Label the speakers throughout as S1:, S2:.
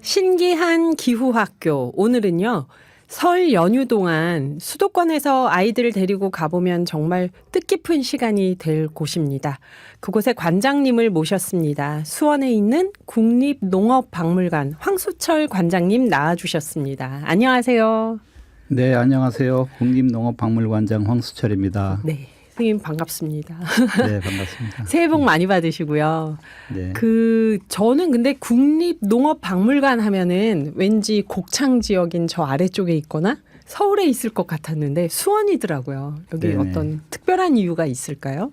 S1: 신기한 기후학교. 오늘은요, 설 연휴 동안 수도권에서 아이들을 데리고 가보면 정말 뜻깊은 시간이 될 곳입니다. 그곳의 관장님을 모셨습니다. 수원에 있는 국립농업박물관 황수철 관장님 나와주셨습니다. 안녕하세요.
S2: 네, 안녕하세요. 국립농업박물관장 황수철입니다.
S1: 네, 선생님 반갑습니다.
S2: 네, 반갑습니다.
S1: 새해 복 많이 받으시고요.
S2: 네.
S1: 저는 근데 국립농업박물관 하면은 왠지 곡창 지역인 저 아래쪽에 있거나 서울에 있을 것 같았는데 수원이더라고요. 여기
S2: 네네.
S1: 어떤 특별한 이유가 있을까요?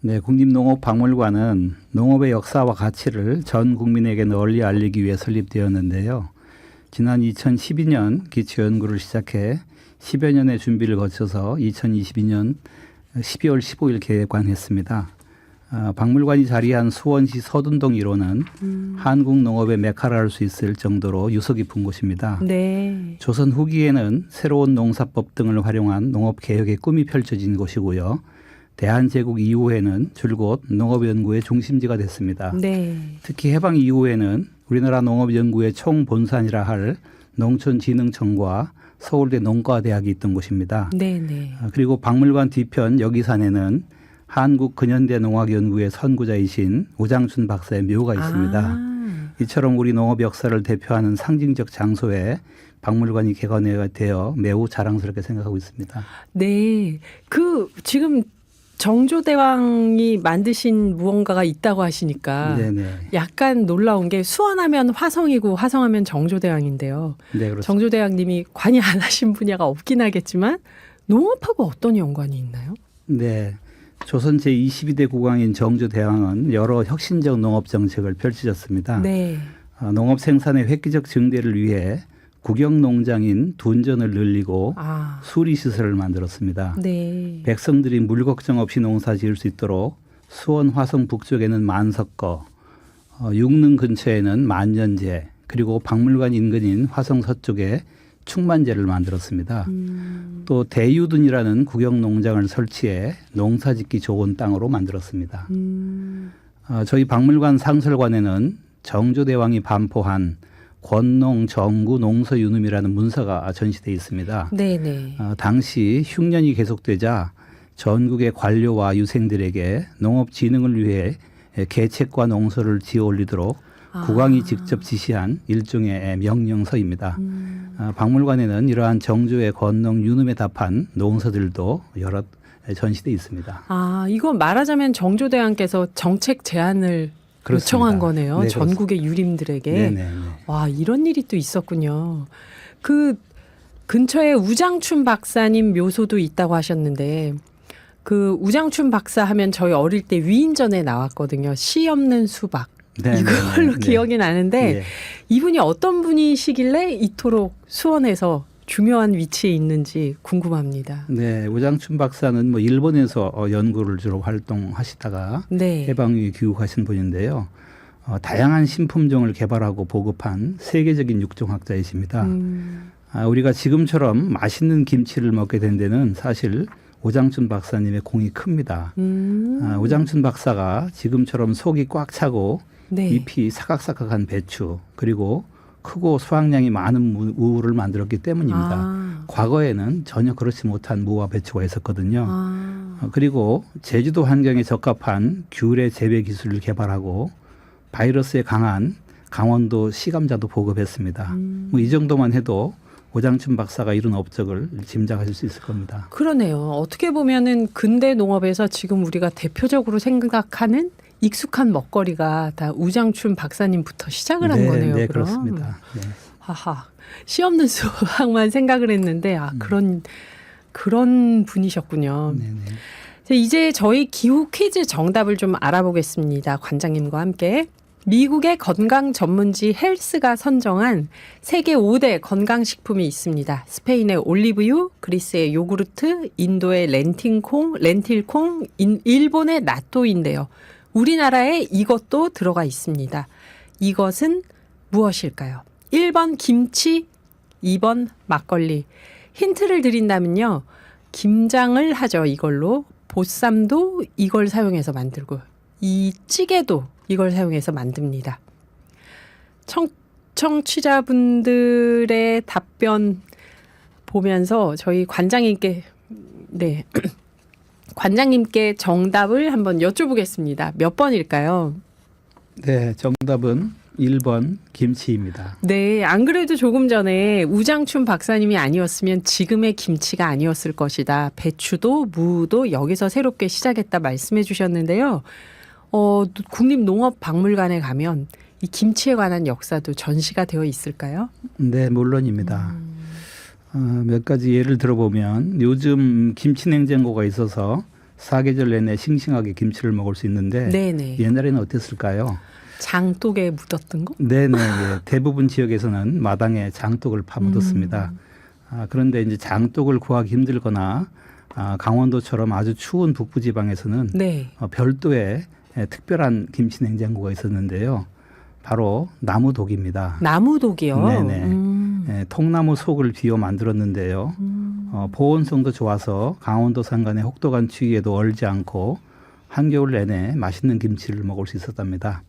S2: 네, 국립농업박물관은 농업의 역사와 가치를 전 국민에게 널리 알리기 위해 설립되었는데요. 지난 2012년 기초연구를 시작해 10여 년의 준비를 거쳐서 2022년 12월 15일 개관했습니다. 박물관이 자리한 수원시 서둔동 1호는 한국 농업의 메카라 할 수 있을 정도로 유서 깊은 곳입니다.
S1: 네.
S2: 조선 후기에는 새로운 농사법 등을 활용한 농업개혁의 꿈이 펼쳐진 곳이고요. 대한제국 이후에는 줄곧 농업연구의 중심지가 됐습니다.
S1: 네.
S2: 특히 해방 이후에는 우리나라 농업연구의 총본산이라 할 농촌진흥청과 서울대 농과대학이 있던 곳입니다.
S1: 네네.
S2: 그리고 박물관 뒤편 여기산에는 한국 근현대 농학연구의 선구자이신 우장춘 박사의 묘가 있습니다. 이처럼 우리 농업 역사를 대표하는 상징적 장소에 박물관이 개관되어 매우 자랑스럽게 생각하고 있습니다.
S1: 네. 지금 정조대왕이 만드신 무언가가 있다고 하시니까
S2: 네네.
S1: 약간 놀라운 게 수원하면 화성이고 화성하면 정조대왕인데요.
S2: 네, 그렇습니다.
S1: 정조대왕님이 관여 안 하신 분야가 없긴 하겠지만 농업하고 어떤 연관이 있나요?
S2: 네. 조선 제22대 국왕인 정조대왕은 여러 혁신적 농업 정책을 펼치셨습니다.
S1: 네.
S2: 농업 생산의 획기적 증대를 위해 국영농장인 둔전을 늘리고 수리시설을 만들었습니다.
S1: 네.
S2: 백성들이 물 걱정 없이 농사 지을 수 있도록 수원 화성 북쪽에는 만석거, 육릉 근처에는 만년제, 그리고 박물관 인근인 화성 서쪽에 충만제를 만들었습니다. 또 대유둔이라는 국영농장을 설치해 농사짓기 좋은 땅으로 만들었습니다. 저희 박물관 상설관에는 정조대왕이 반포한 권농 정구 농서유눔이라는 문서가 전시되어 있습니다.
S1: 네네.
S2: 당시 흉년이 계속되자 전국의 관료와 유생들에게 농업 진흥을 위해 계책과 농서를 지어 올리도록 국왕이 직접 지시한 일종의 명령서입니다. 박물관에는 이러한 정조의 권농 유눔에 답한 농서들도 여러 전시되어 있습니다.
S1: 이건 말하자면 정조대왕께서 정책 제안을 요청한 거네요.
S2: 네,
S1: 전국의 유림들에게.
S2: 네네.
S1: 와, 이런 일이 또 있었군요. 근처에 우장춘 박사님 묘소도 있다고 하셨는데 우장춘 박사 하면 저희 어릴 때 위인전에 나왔거든요. 씨 없는 수박. 이걸로 기억이 나는데
S2: 네.
S1: 이분이 어떤 분이시길래 이토록 수원에서 중요한 위치에 있는지 궁금합니다.
S2: 네, 우장춘 박사는 일본에서 연구를 주로 활동하시다가
S1: 네.
S2: 해방 이후에 귀국하신 분인데요. 다양한 신품종을 개발하고 보급한 세계적인 육종학자이십니다. 우리가 지금처럼 맛있는 김치를 먹게 된 데는 사실 우장춘 박사님의 공이 큽니다. 우장춘 박사가 지금처럼 속이 꽉 차고
S1: 네.
S2: 잎이 사각사각한 배추, 그리고 크고 수확량이 많은 무를 만들었기 때문입니다. 과거에는 전혀 그렇지 못한 무와 배추가 있었거든요. 그리고 제주도 환경에 적합한 귤의 재배 기술을 개발하고 바이러스에 강한 강원도 씨감자도 보급했습니다. 이 정도만 해도 우장춘 박사가 이룬 업적을 짐작하실 수 있을 겁니다.
S1: 그러네요. 어떻게 보면은 근대 농업에서 지금 우리가 대표적으로 생각하는 익숙한 먹거리가 다 우장춘 박사님부터 시작을 한 거네요.
S2: 네,
S1: 그럼.
S2: 그렇습니다. 네.
S1: 하하. 씨 없는 수학만 생각을 했는데 그런 분이셨군요.
S2: 네네.
S1: 이제 저희 기후 퀴즈 정답을 좀 알아보겠습니다. 관장님과 함께. 미국의 건강 전문지 헬스가 선정한 세계 5대 건강식품이 있습니다. 스페인의 올리브유, 그리스의 요구르트, 인도의 렌틸콩, 일본의 나토인데요. 우리나라에 이것도 들어가 있습니다. 이것은 무엇일까요? 1번 김치, 2번 막걸리. 힌트를 드린다면요. 김장을 하죠. 이걸로. 보쌈도 이걸 사용해서 만들고 이 찌개도 이걸 사용해서 만듭니다. 청취자분들의 답변 보면서 저희 관장님께 네. 관장님께 정답을 한번 여쭤보겠습니다. 몇 번일까요?
S2: 네, 정답은 1번 김치입니다.
S1: 네, 안 그래도 조금 전에 우장춘 박사님이 아니었으면 지금의 김치가 아니었을 것이다. 배추도 무도 여기서 새롭게 시작했다 말씀해 주셨는데요. 국립농업박물관에 가면 이 김치에 관한 역사도 전시가 되어 있을까요?
S2: 네, 물론입니다. 몇 가지 예를 들어보면 요즘 김치 냉장고가 있어서 사계절 내내 싱싱하게 김치를 먹을 수 있는데
S1: 네네.
S2: 옛날에는 어땠을까요?
S1: 장독에 묻었던 거?
S2: 네네. 예. 대부분 지역에서는 마당에 장독을 파묻었습니다. 그런데 이제 장독을 구하기 힘들거나 강원도처럼 아주 추운 북부 지방에서는
S1: 네.
S2: 별도의 특별한 김치 냉장고가 있었는데요. 바로 나무독입니다.
S1: 나무독이요?
S2: 네네. 통나무 속을 비워 만들었는데요. 보온성도 좋아서 강원도 산간의 혹독한 추위에도 얼지 않고 한겨울 내내 맛있는 김치를 먹을 수 있었답니다.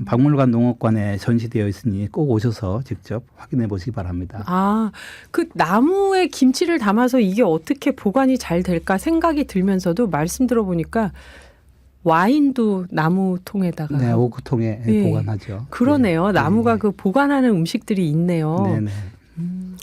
S2: 박물관 농업관에 전시되어 있으니 꼭 오셔서 직접 확인해 보시기 바랍니다.
S1: 아, 그 나무에 김치를 담아서 이게 어떻게 보관이 잘 될까 생각이 들면서도 말씀 들어보니까 와인도 나무통에다가
S2: 네, 오크통에
S1: 네.
S2: 보관하죠.
S1: 그러네요.
S2: 네.
S1: 나무가
S2: 네.
S1: 그 보관하는 음식들이 있네요.
S2: 네네.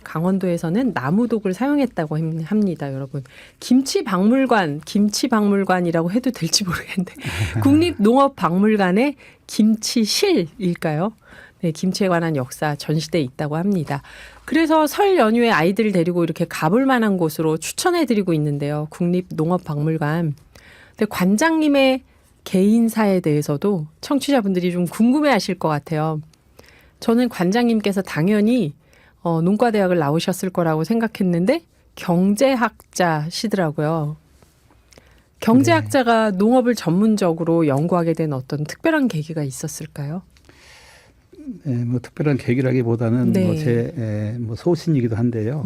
S1: 강원도에서는 나무독을 사용했다고 합니다, 여러분. 김치박물관이라고 해도 될지 모르겠는데 국립농업박물관의 김치실일까요? 네, 김치에 관한 역사 전시돼 있다고 합니다. 그래서 설 연휴에 아이들을 데리고 이렇게 가볼 만한 곳으로 추천해드리고 있는데요. 국립농업박물관. 근데 관장님의 개인사에 대해서도 청취자분들이 좀 궁금해하실 것 같아요. 저는 관장님께서 당연히 농과대학을 나오셨을 거라고 생각했는데 경제학자시더라고요. 경제학자가 농업을 전문적으로 연구하게 된 어떤 특별한 계기가 있었을까요?
S2: 네, 뭐 특별한 계기라기보다는
S1: 네.
S2: 제 소신이기도 한데요.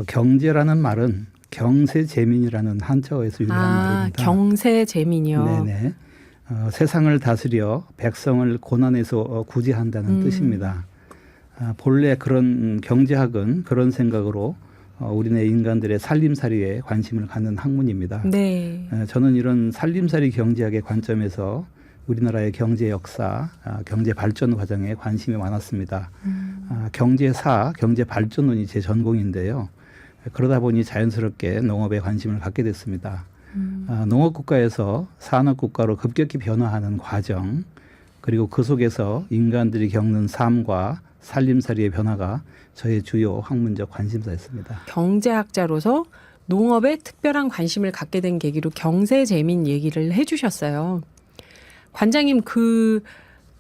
S2: 경제라는 말은 경세재민이라는 한자어에서 유래한 말입니다.
S1: 경세재민이요.
S2: 네네. 세상을 다스려 백성을 고난에서 구제한다는 뜻입니다. 본래 그런 경제학은 그런 생각으로 우리네 인간들의 살림살이에 관심을 갖는 학문입니다.
S1: 네.
S2: 저는 이런 살림살이 경제학의 관점에서 우리나라의 경제 역사, 경제 발전 과정에 관심이 많았습니다. 경제사, 경제 발전론이 제 전공인데요. 그러다 보니 자연스럽게 농업에 관심을 갖게 됐습니다. 농업국가에서 산업국가로 급격히 변화하는 과정, 그리고 그 속에서 인간들이 겪는 삶과 살림살이의 변화가 저의 주요 학문적 관심사였습니다.
S1: 경제학자로서 농업에 특별한 관심을 갖게 된 계기로 경세재민 얘기를 해주셨어요. 관장님 그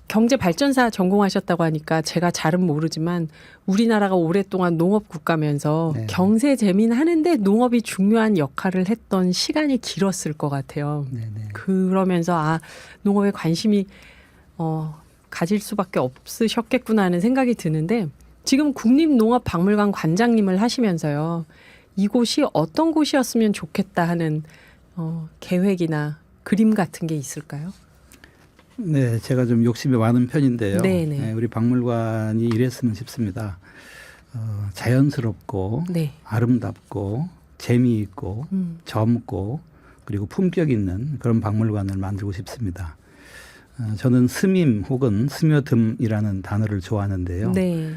S1: 경제발전사 전공하셨다고 하니까 제가 잘은 모르지만 우리나라가 오랫동안 농업 국가면서
S2: 네.
S1: 경세재민 하는데 농업이 중요한 역할을 했던 시간이 길었을 것 같아요.
S2: 네네.
S1: 그러면서 농업에 관심이 가질 수밖에 없으셨겠구나 하는 생각이 드는데 지금 국립농업박물관 관장님을 하시면서요. 이곳이 어떤 곳이었으면 좋겠다 하는 계획이나 그림 같은 게 있을까요?
S2: 네, 제가 좀 욕심이 많은 편인데요.
S1: 네네.
S2: 네, 우리 박물관이 이랬으면 싶습니다. 자연스럽고
S1: 네.
S2: 아름답고 재미있고 젊고 그리고 품격 있는 그런 박물관을 만들고 싶습니다. 저는 스밈 혹은 스며듦이라는 단어를 좋아하는데요.
S1: 네.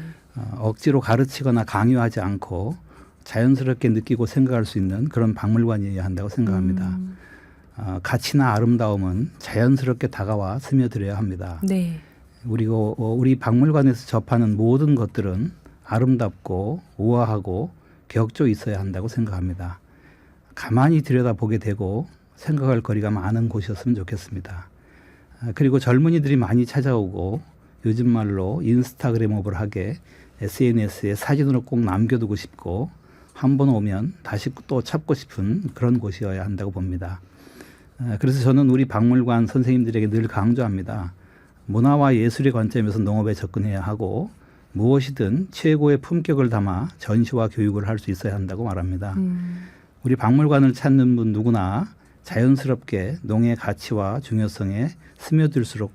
S2: 억지로 가르치거나 강요하지 않고 자연스럽게 느끼고 생각할 수 있는 그런 박물관이어야 한다고 생각합니다. 가치나 아름다움은 자연스럽게 다가와 스며들어야 합니다.
S1: 네.
S2: 그리고 우리 박물관에서 접하는 모든 것들은 아름답고 우아하고 격조 있어야 한다고 생각합니다. 가만히 들여다보게 되고 생각할 거리가 많은 곳이었으면 좋겠습니다. 그리고 젊은이들이 많이 찾아오고 요즘 말로 인스타그램업을 하게 SNS에 사진으로 꼭 남겨두고 싶고 한 번 오면 다시 또 찾고 싶은 그런 곳이어야 한다고 봅니다. 그래서 저는 우리 박물관 선생님들에게 늘 강조합니다. 문화와 예술의 관점에서 농업에 접근해야 하고 무엇이든 최고의 품격을 담아 전시와 교육을 할 수 있어야 한다고 말합니다. 우리 박물관을 찾는 분 누구나 자연스럽게 농의 가치와 중요성에 스며들수록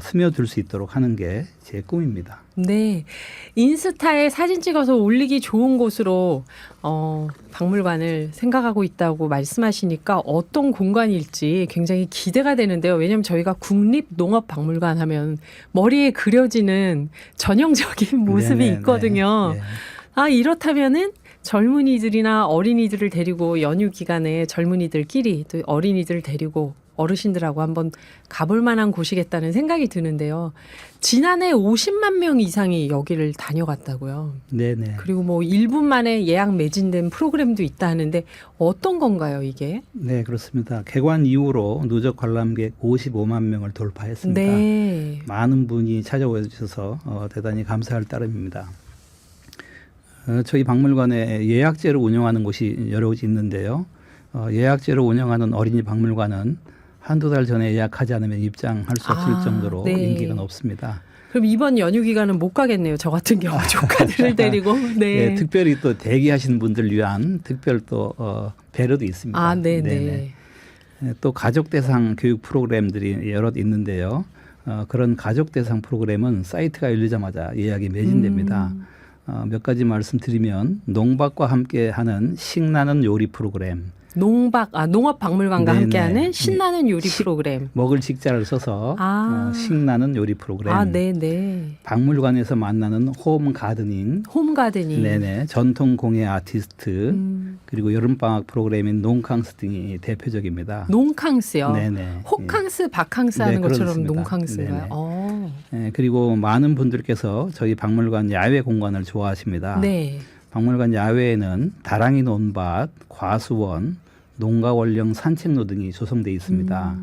S2: 스며들 수 있도록 하는 게 제 꿈입니다.
S1: 네. 인스타에 사진 찍어서 올리기 좋은 곳으로 박물관을 생각하고 있다고 말씀하시니까 어떤 공간일지 굉장히 기대가 되는데요. 왜냐하면 저희가 국립농업박물관 하면 머리에 그려지는 전형적인 모습이
S2: 네네네.
S1: 있거든요.
S2: 네.
S1: 아, 이렇다면은 젊은이들이나 어린이들을 데리고 연휴 기간에 젊은이들끼리 또 어린이들을 데리고 어르신들하고 한번 가볼 만한 곳이겠다는 생각이 드는데요. 지난해 50만 명 이상이 여기를 다녀갔다고요.
S2: 네네.
S1: 그리고 뭐 1분 만에 예약 매진된 프로그램도 있다 하는데 어떤 건가요, 이게?
S2: 네, 그렇습니다. 개관 이후로 누적 관람객 55만 명을 돌파했습니다.
S1: 네.
S2: 많은 분이 찾아와 주셔서 대단히 감사할 따름입니다. 저희 박물관에 예약제로 운영하는 곳이 여러 곳이 있는데요. 예약제로 운영하는 어린이 박물관은 한두 달 전에 예약하지 않으면 입장할 수 없을 정도로
S1: 네.
S2: 인기가 높습니다.
S1: 그럼 이번 연휴 기간은 못 가겠네요. 저 같은 경우 조카들을 데리고. 네.
S2: 네, 특별히 또 대기하시는 분들 위한 특별 또 배려도 있습니다.
S1: 아, 네네.
S2: 네네. 또 가족 대상 교육 프로그램들이 여럿 있는데요. 그런 가족 대상 프로그램은 사이트가 열리자마자 예약이 매진됩니다. 몇 가지 말씀드리면 농박과 함께하는 식나는 요리 프로그램,
S1: 농업박물관과
S2: 네네.
S1: 함께하는 신나는 요리 프로그램.
S2: 먹을 식자를 써서 식나는 요리 프로그램,
S1: 아, 네네.
S2: 박물관에서 만나는 홈 가드닝,
S1: 홈가드닝.
S2: 네네, 전통 공예 아티스트, 그리고 여름방학 프로그램인 농캉스 등이 대표적입니다.
S1: 농캉스요.
S2: 네네.
S1: 호캉스, 바캉스 하는
S2: 네,
S1: 것처럼
S2: 그렇습니다.
S1: 농캉스인가요?
S2: 네네. 그리고 많은 분들께서 저희 박물관 야외 공간을 좋아하십니다.
S1: 네.
S2: 박물관 야외에는 다랑이 논밭, 과수원, 농가 원령 산책로 등이 조성되어 있습니다.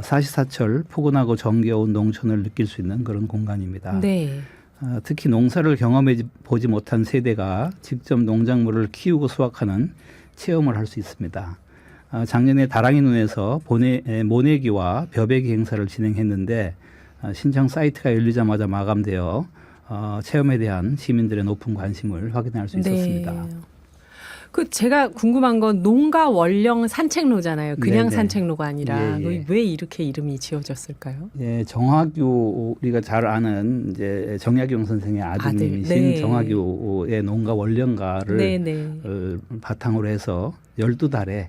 S2: 사시사철 포근하고 정겨운 농촌을 느낄 수 있는 그런 공간입니다.
S1: 네.
S2: 특히 농사를 경험해 보지 못한 세대가 직접 농작물을 키우고 수확하는 체험을 할 수 있습니다. 작년에 다랑이 논에서 모내기와 벼베기 행사를 진행했는데 신청 사이트가 열리자마자 마감되어 체험에 대한 시민들의 높은 관심을 확인할 수 있었습니다.
S1: 네. 그 제가 궁금한 건 농가 원령 산책로잖아요. 그냥
S2: 네네.
S1: 산책로가 아니라
S2: 예, 예.
S1: 왜 이렇게 이름이 지어졌을까요?
S2: 예, 정학유 우리가 잘 아는 이제 정약용 선생의 아드님이신
S1: 네.
S2: 정학유의 농가 원령가를
S1: 네네.
S2: 바탕으로 해서 12달에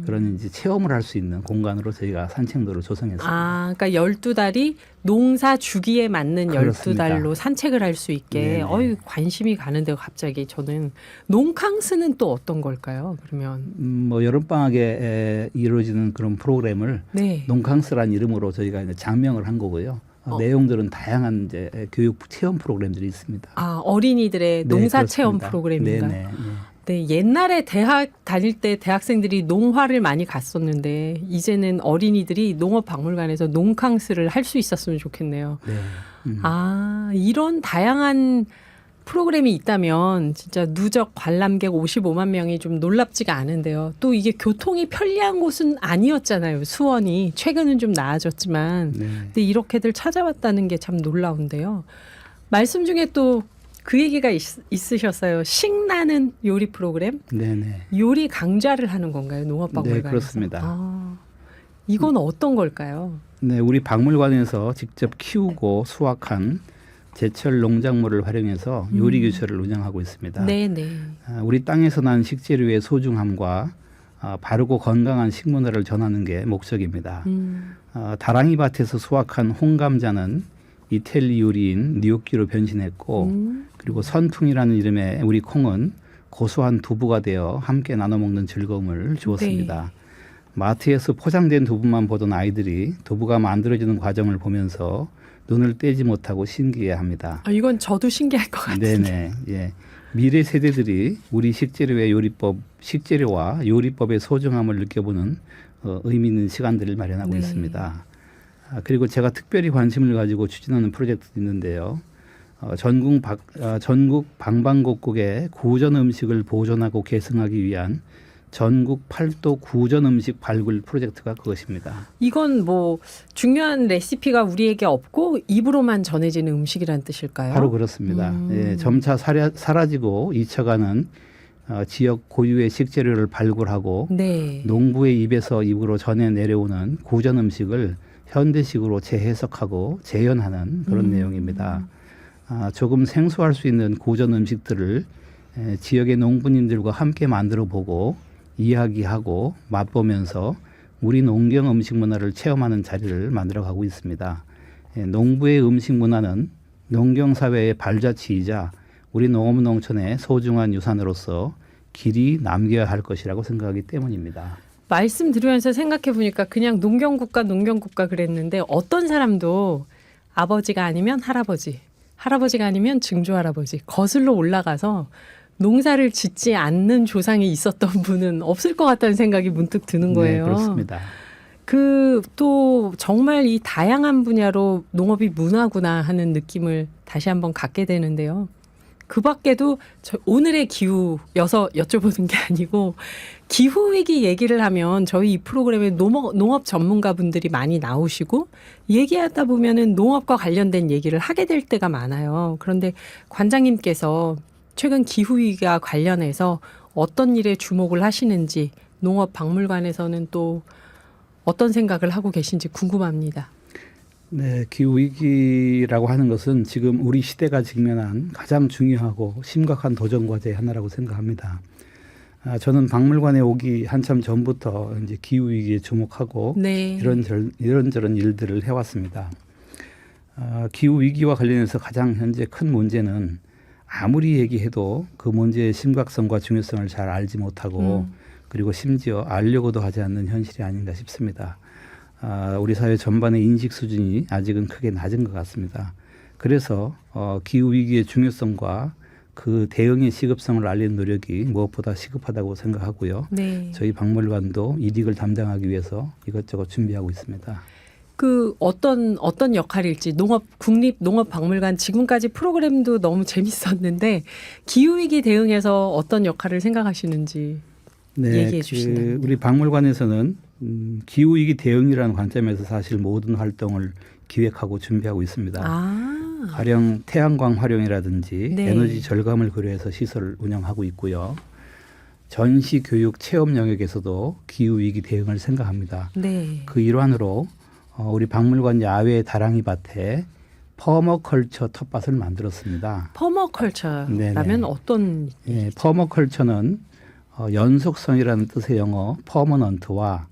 S2: 그런 이제 체험을 할 수 있는 공간으로 저희가 산책로를 조성했습니다.
S1: 아, 그러니까 12달이 농사 주기에 맞는
S2: 그렇습니다.
S1: 12달로 산책을 할 수 있게
S2: 네네.
S1: 관심이 가는데요. 갑자기 저는 농캉스는 또 어떤 걸까요? 그러면
S2: 뭐 여름방학에 이루어지는 그런 프로그램을
S1: 네.
S2: 농캉스라는 이름으로 저희가 이제 장명을 한 거고요. 내용들은 다양한 이제 교육 체험 프로그램들이 있습니다.
S1: 아, 어린이들의
S2: 네,
S1: 농사 체험
S2: 그렇습니다.
S1: 프로그램인가요?
S2: 네네.
S1: 네, 옛날에 대학 다닐 때 대학생들이 농화를 많이 갔었는데 이제는 어린이들이 농업박물관에서 농캉스를 할 수 있었으면 좋겠네요.
S2: 네.
S1: 아, 이런 다양한 프로그램이 있다면 진짜 누적 관람객 55만 명이 좀 놀랍지가 않은데요. 또 이게 교통이 편리한 곳은 아니었잖아요. 수원이 최근은 좀 나아졌지만
S2: 네.
S1: 근데 이렇게들 찾아왔다는 게 참 놀라운데요. 말씀 중에 또 그 얘기가 있으셨어요. 식나는 요리 프로그램?
S2: 네네.
S1: 요리 강좌를 하는 건가요? 농업박물관에서?
S2: 네, 그렇습니다.
S1: 아, 이건 어떤 걸까요?
S2: 네, 우리 박물관에서 직접 키우고 수확한 제철 농작물을 활용해서 요리 교실을 운영하고 있습니다.
S1: 네네.
S2: 우리 땅에서 난 식재료의 소중함과 바르고 건강한 식문화를 전하는 게 목적입니다. 다랑이 밭에서 수확한 홍감자는 이태리 요리인 gnocchi로 변신했고 그리고 선풍이라는 이름의 우리 콩은 고소한 두부가 되어 함께 나눠 먹는 즐거움을 주었습니다.
S1: 네.
S2: 마트에서 포장된 두부만 보던 아이들이 두부가 만들어지는 과정을 보면서 눈을 떼지 못하고 신기해합니다.
S1: 아, 이건 저도 신기할 것 같은데.
S2: 네네. 예. 미래 세대들이 우리 식재료와 요리법의 소중함을 느껴보는 의미 있는 시간들을 마련하고
S1: 네.
S2: 있습니다. 그리고 제가 특별히 관심을 가지고 추진하는 프로젝트도 있는데요. 전국 방방곡곡에 구전 음식을 보존하고 계승하기 위한 전국 8도 구전 음식 발굴 프로젝트가 그것입니다.
S1: 이건 뭐 중요한 레시피가 우리에게 없고 입으로만 전해지는 음식이라는 뜻일까요?
S2: 바로 그렇습니다. 예, 점차 사라지고 잊혀가는 지역 고유의 식재료를 발굴하고
S1: 네.
S2: 농부의 입에서 입으로 전해 내려오는 구전 음식을 현대식으로 재해석하고 재현하는 그런 내용입니다. 조금 생소할 수 있는 고전 음식들을 지역의 농부님들과 함께 만들어 보고 이야기하고 맛보면서 우리 농경 음식 문화를 체험하는 자리를 만들어 가고 있습니다. 농부의 음식 문화는 농경 사회의 발자취이자 우리 농업 농촌의 소중한 유산으로서 길이 남겨야 할 것이라고 생각하기 때문입니다.
S1: 말씀 들으면서 생각해 보니까 그냥 농경국가 그랬는데 어떤 사람도 아버지가 아니면 할아버지, 할아버지가 아니면 증조할아버지 거슬러 올라가서 농사를 짓지 않는 조상이 있었던 분은 없을 것 같다는 생각이 문득 드는 거예요.
S2: 네, 그렇습니다.
S1: 또 정말 이 다양한 분야로 농업이 문화구나 하는 느낌을 다시 한번 갖게 되는데요. 그 밖에도 오늘의 기후여서 여쭤보는 게 아니고 기후위기 얘기를 하면 저희 이 프로그램에 농업 전문가분들이 많이 나오시고 얘기하다 보면은 농업과 관련된 얘기를 하게 될 때가 많아요. 그런데 관장님께서 최근 기후위기와 관련해서 어떤 일에 주목을 하시는지 농업박물관에서는 또 어떤 생각을 하고 계신지 궁금합니다.
S2: 네, 기후위기라고 하는 것은 지금 우리 시대가 직면한 가장 중요하고 심각한 도전 과제의 하나라고 생각합니다. 저는 박물관에 오기 한참 전부터 이제 기후위기에 주목하고
S1: 네.
S2: 이런저런 일들을 해왔습니다. 기후위기와 관련해서 가장 현재 큰 문제는 아무리 얘기해도 그 문제의 심각성과 중요성을 잘 알지 못하고 그리고 심지어 알려고도 하지 않는 현실이 아닌가 싶습니다. 우리 사회 전반의 인식 수준이 아직은 크게 낮은 것 같습니다. 그래서 기후위기의 중요성과 그 대응의 시급성을 알리는 노력이 무엇보다 시급하다고 생각하고요.
S1: 네.
S2: 저희 박물관도 이 직을 담당하기 위해서 이것저것 준비하고 있습니다.
S1: 어떤 역할일지 국립농업박물관 지금까지 프로그램도 너무 재밌었는데 기후위기 대응에서 어떤 역할을 생각하시는지 얘기해 주신다면.
S2: 우리 박물관에서는 기후위기 대응이라는 관점에서 사실 모든 활동을 기획하고 준비하고 있습니다. 가령 태양광 활용이라든지
S1: 네.
S2: 에너지 절감을 고려해서 시설을 운영하고 있고요. 전시 교육 체험 영역에서도 기후위기 대응을 생각합니다.
S1: 네.
S2: 그 일환으로 우리 박물관 야외 다랑이 밭에 퍼머컬처 텃밭을 만들었습니다.
S1: 퍼머컬처라면
S2: 네네.
S1: 어떤?
S2: 예, 퍼머컬처는 연속성이라는 뜻의 영어 퍼머넌트와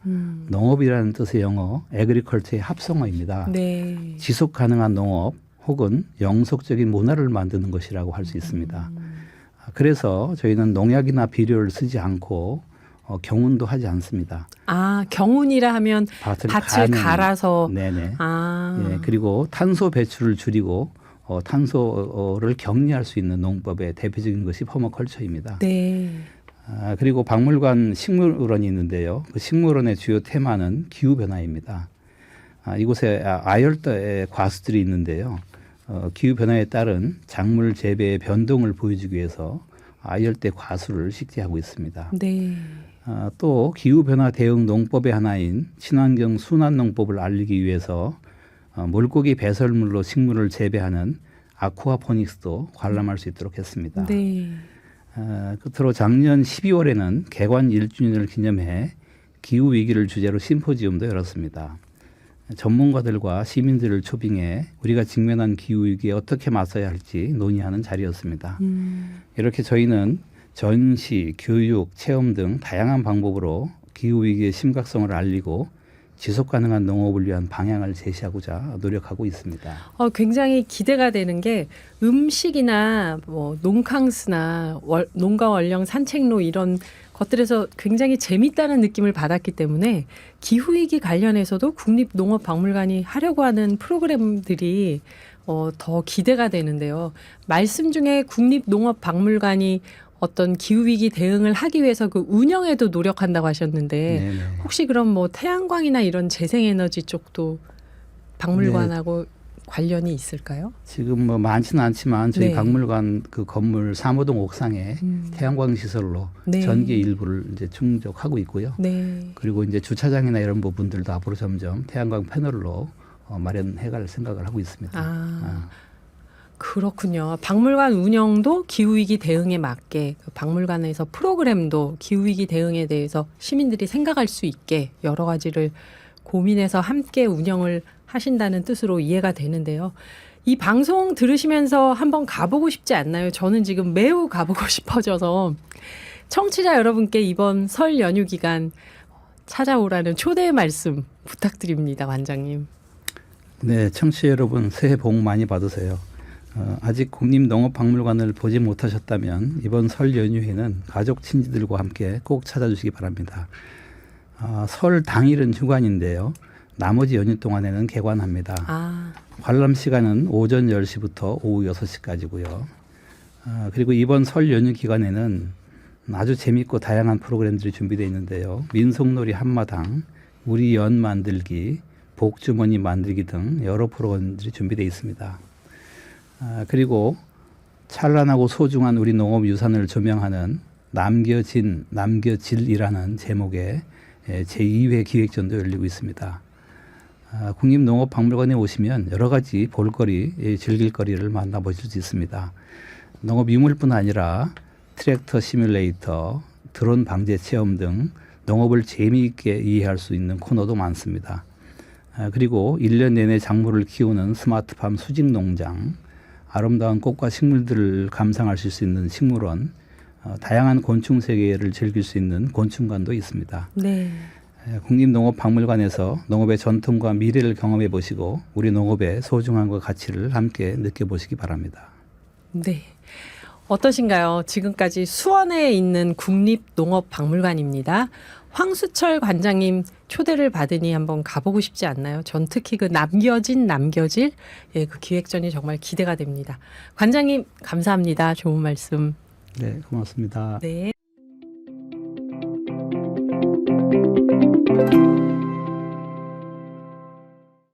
S2: 농업이라는 뜻의 영어 에그리컬처의 합성어입니다.
S1: 네.
S2: 지속 가능한 농업 혹은 영속적인 문화를 만드는 것이라고 할 수 있습니다. 그래서 저희는 농약이나 비료를 쓰지 않고 경운도 하지 않습니다.
S1: 경운이라 하면 밭을 갈아서.
S2: 네네. 예, 그리고 탄소 배출을 줄이고 탄소를 격리할 수 있는 농법의 대표적인 것이 퍼머컬처입니다.
S1: 네.
S2: 그리고 박물관 식물원이 있는데요. 그 식물원의 주요 테마는 기후변화입니다. 이곳에 아열대의 과수들이 있는데요. 기후변화에 따른 작물 재배의 변동을 보여주기 위해서 아열대 과수를 식재하고 있습니다.
S1: 네.
S2: 또 기후변화 대응 농법의 하나인 친환경 순환농법을 알리기 위해서 물고기 배설물로 식물을 재배하는 아쿠아포닉스도 관람할 수 있도록 했습니다.
S1: 네.
S2: 끝으로 작년 12월에는 개관 1주년을 기념해 기후위기를 주제로 심포지움도 열었습니다. 전문가들과 시민들을 초빙해 우리가 직면한 기후위기에 어떻게 맞서야 할지 논의하는 자리였습니다. 이렇게 저희는 전시, 교육, 체험 등 다양한 방법으로 기후위기의 심각성을 알리고 지속가능한 농업을 위한 방향을 제시하고자 노력하고 있습니다.
S1: 굉장히 기대가 되는 게 음식이나 뭐 농캉스나 농가 원령 산책로 이런 것들에서 굉장히 재밌다는 느낌을 받았기 때문에 기후위기 관련해서도 국립농업박물관이 하려고 하는 프로그램들이 더 기대가 되는데요. 말씀 중에 국립농업박물관이 어떤 기후위기 대응을 하기 위해서 그 운영에도 노력한다고 하셨는데
S2: 네네.
S1: 혹시 그럼 뭐 태양광이나 이런 재생에너지 쪽도 박물관하고 관련이 있을까요?
S2: 지금 뭐 많지는 않지만 저희
S1: 네.
S2: 박물관 그 건물 3호동 옥상에 태양광 시설로
S1: 네.
S2: 전기 일부를 이제 충족하고 있고요.
S1: 네.
S2: 그리고 이제 주차장이나 이런 부분들도 앞으로 점점 태양광 패널로 마련해갈 생각을 하고 있습니다.
S1: 그렇군요. 박물관 운영도 기후위기 대응에 맞게 그 박물관에서 프로그램도 기후위기 대응에 대해서 시민들이 생각할 수 있게 여러 가지를 고민해서 함께 운영을 하신다는 뜻으로 이해가 되는데요. 이 방송 들으시면서 한번 가보고 싶지 않나요? 저는 지금 매우 가보고 싶어져서 청취자 여러분께 이번 설 연휴 기간 찾아오라는 초대의 말씀 부탁드립니다, 관장님.
S2: 네, 청취자 여러분 새해 복 많이 받으세요. 아직 국립농업박물관을 보지 못하셨다면 이번 설 연휴에는 가족 친지들과 함께 꼭 찾아주시기 바랍니다. 설 당일은 휴관인데요. 나머지 연휴 동안에는 개관합니다. 관람 시간은 오전 10시부터 오후 6시까지고요. 그리고 이번 설 연휴 기간에는 아주 재밌고 다양한 프로그램들이 준비되어 있는데요. 민속놀이 한마당, 우리 연 만들기, 복주머니 만들기 등 여러 프로그램들이 준비되어 있습니다. 그리고 찬란하고 소중한 우리 농업 유산을 조명하는 남겨질이라는 제목의 제2회 기획전도 열리고 있습니다. 국립농업박물관에 오시면 여러 가지 볼거리, 즐길거리를 만나보실 수 있습니다. 농업 유물뿐 아니라 트랙터 시뮬레이터, 드론 방제 체험 등 농업을 재미있게 이해할 수 있는 코너도 많습니다. 그리고 1년 내내 작물을 키우는 스마트팜 수직농장, 아름다운 꽃과 식물들을 감상하실 수 있는 식물원, 다양한 곤충 세계를 즐길 수 있는 곤충관도 있습니다.
S1: 네.
S2: 국립농업박물관에서 농업의 전통과 미래를 경험해 보시고 우리 농업의 소중함과 가치를 함께 느껴보시기 바랍니다.
S1: 네. 어떠신가요? 지금까지 수원에 있는 국립농업박물관입니다. 황수철 관장님 초대를 받으니 한번 가보고 싶지 않나요? 전 특히 그 남겨질 그 기획전이 정말 기대가 됩니다. 관장님 감사합니다. 좋은 말씀.
S2: 네, 고맙습니다.
S1: 네.